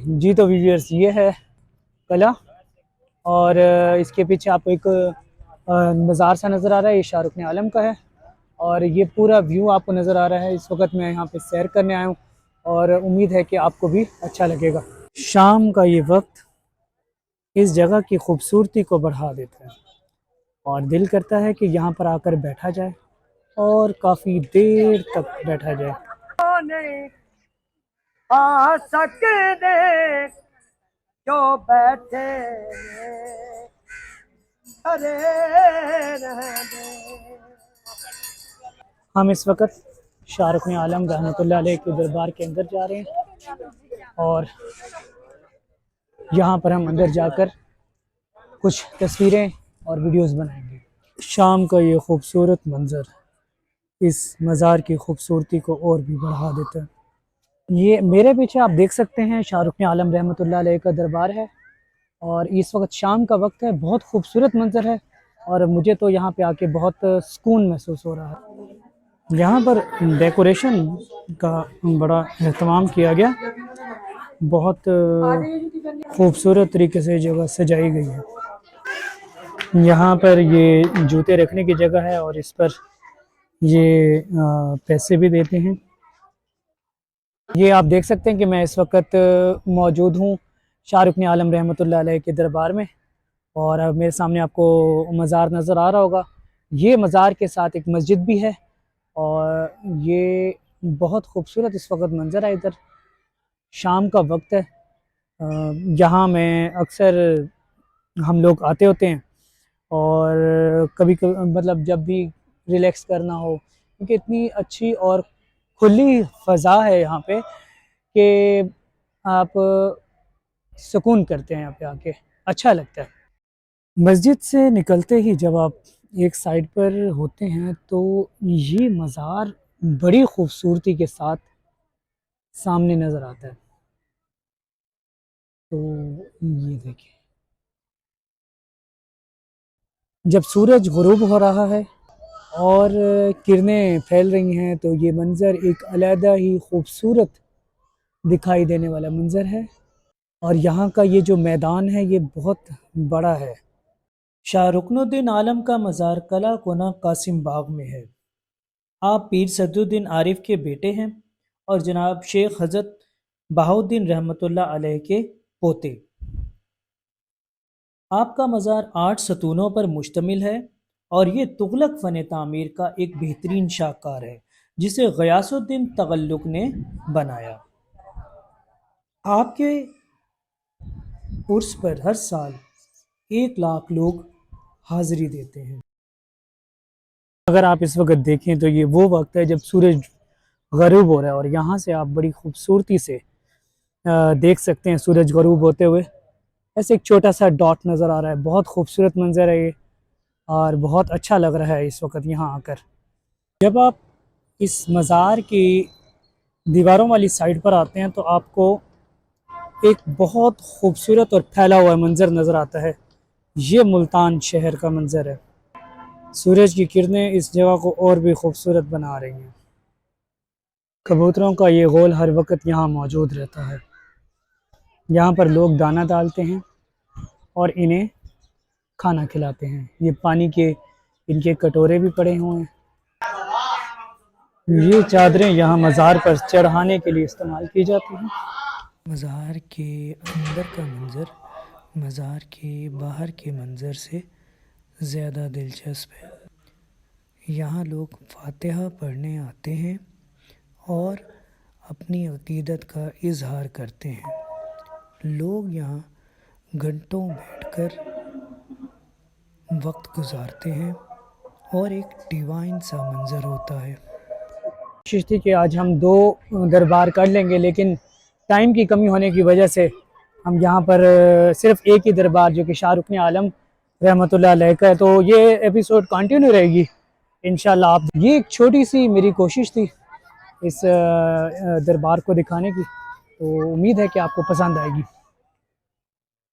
जी तो व्यूअर्स, ये है कला और इसके पीछे आपको एक मज़ार सा नज़र आ रहा है। ये शाहरुख ने आलम का है और ये पूरा व्यू आपको नज़र आ रहा है। इस वक्त मैं यहाँ पे सैर करने आया हूँ और उम्मीद है कि आपको भी अच्छा लगेगा। शाम का ये वक्त इस जगह की खूबसूरती को बढ़ा देता है और दिल करता है कि यहाँ पर आकर बैठा जाए और काफ़ी देर तक बैठा जाए। आ सकते जो बैठे अरे हम इस वक्त शाहरुख ने आलम रहमतुल्लाह अलैह के दरबार के अंदर जा रहे हैं और यहाँ पर हम अंदर जाकर कुछ तस्वीरें और वीडियोस बनाएंगे। शाम का ये खूबसूरत मंज़र इस मज़ार की खूबसूरती को और भी बढ़ा देता है। ये मेरे पीछे आप देख सकते हैं शाहरुख ने आलम रहमतुल्लाह अलैह का दरबार है और इस वक्त शाम का वक्त है। बहुत खूबसूरत मंज़र है और मुझे तो यहाँ पे आके बहुत सुकून महसूस हो रहा है। यहाँ पर डेकोरेशन का बड़ा एहतमाम किया गया, बहुत खूबसूरत तरीके से जगह सजाई गई है। यहाँ पर ये जूते रखने की जगह है और इस पर ये पैसे भी देते हैं। ये आप देख सकते हैं कि मैं इस वक्त मौजूद हूँ शाहरुख ने आलम रहमतुल्लाह अलैह के दरबार में और अब मेरे सामने आपको मज़ार नज़र आ रहा होगा। ये मज़ार के साथ एक मस्जिद भी है और ये बहुत खूबसूरत इस वक्त मंज़र है। इधर शाम का वक्त है। यहाँ में अक्सर हम लोग आते होते हैं और कभी कभी मतलब जब भी रिलैक्स करना हो, क्योंकि इतनी अच्छी और खुली फ़ज़ा है यहाँ पे कि आप सुकून करते हैं यहाँ पे आके, अच्छा लगता है। मस्जिद से निकलते ही जब आप एक साइड पर होते हैं तो ये मज़ार बड़ी खूबसूरती के साथ सामने नज़र आता है। तो ये देखिए, जब सूरज गुरूब हो रहा है और किरणें फैल रही हैं तो ये मंज़र एक अलग ही खूबसूरत दिखाई देने वाला मंज़र है। और यहाँ का ये जो मैदान है ये बहुत बड़ा है। शाहरुखनुद्दीन आलम का मज़ार कला कोना कासिम बाग में है। आप पीर सदुद्दीन आरिफ के बेटे हैं और जनाब शेख हज़रत बहाउद्दीन रहमतुल्लाह अलैह के पोते। आपका मज़ार 8 सतूनों पर मुश्तमिल है और ये तुगलक फ़न तामीर का एक बेहतरीन शाहकार है जिसे गयासुद्दीन तगल्लुक ने बनाया। आपके उर्स पर हर साल 1 लाख लोग हाज़िरी देते हैं। अगर आप इस वक्त देखें तो ये वो वक्त है जब सूरज गरूब हो रहा है और यहाँ से आप बड़ी खूबसूरती से देख सकते हैं सूरज गरूब होते हुए। ऐसे एक छोटा सा डॉट नज़र आ रहा है। बहुत खूबसूरत मंज़र है ये और बहुत अच्छा लग रहा है इस वक्त यहाँ आकर। जब आप इस मज़ार की दीवारों वाली साइड पर आते हैं तो आपको एक बहुत खूबसूरत और फैला हुआ मंज़र नज़र आता है। ये मुल्तान शहर का मंज़र है। सूरज की किरणें इस जगह को और भी खूबसूरत बना रही हैं। कबूतरों का ये गोल हर वक्त यहाँ मौजूद रहता है। यहाँ पर लोग दाना डालते हैं और इन्हें खाना खिलाते हैं। ये पानी के इनके कटोरे भी पड़े हुए हैं। ये चादरें यहाँ मज़ार पर चढ़ाने के लिए इस्तेमाल की जाती हैं। मज़ार के अंदर का मंज़र मज़ार के बाहर के मंज़र से ज़्यादा दिलचस्प है। यहाँ लोग फातिहा पढ़ने आते हैं और अपनी अक़ीदत का इज़हार करते हैं। लोग यहाँ घंटों बैठकर वक्त गुजारते हैं और एक डिवाइन सा मंज़र होता है। कोशिश थी कि आज हम 2 दरबार कर लेंगे, लेकिन टाइम की कमी होने की वजह से हम यहाँ पर सिर्फ एक ही दरबार जो कि शाहरुख ने आलम रहमतुल्लाह अलैह का है, तो ये एपिसोड कंटिन्यू रहेगी इंशाल्लाह। आप ये एक छोटी सी मेरी कोशिश थी इस दरबार को दिखाने की, तो उम्मीद है कि आपको पसंद आएगी।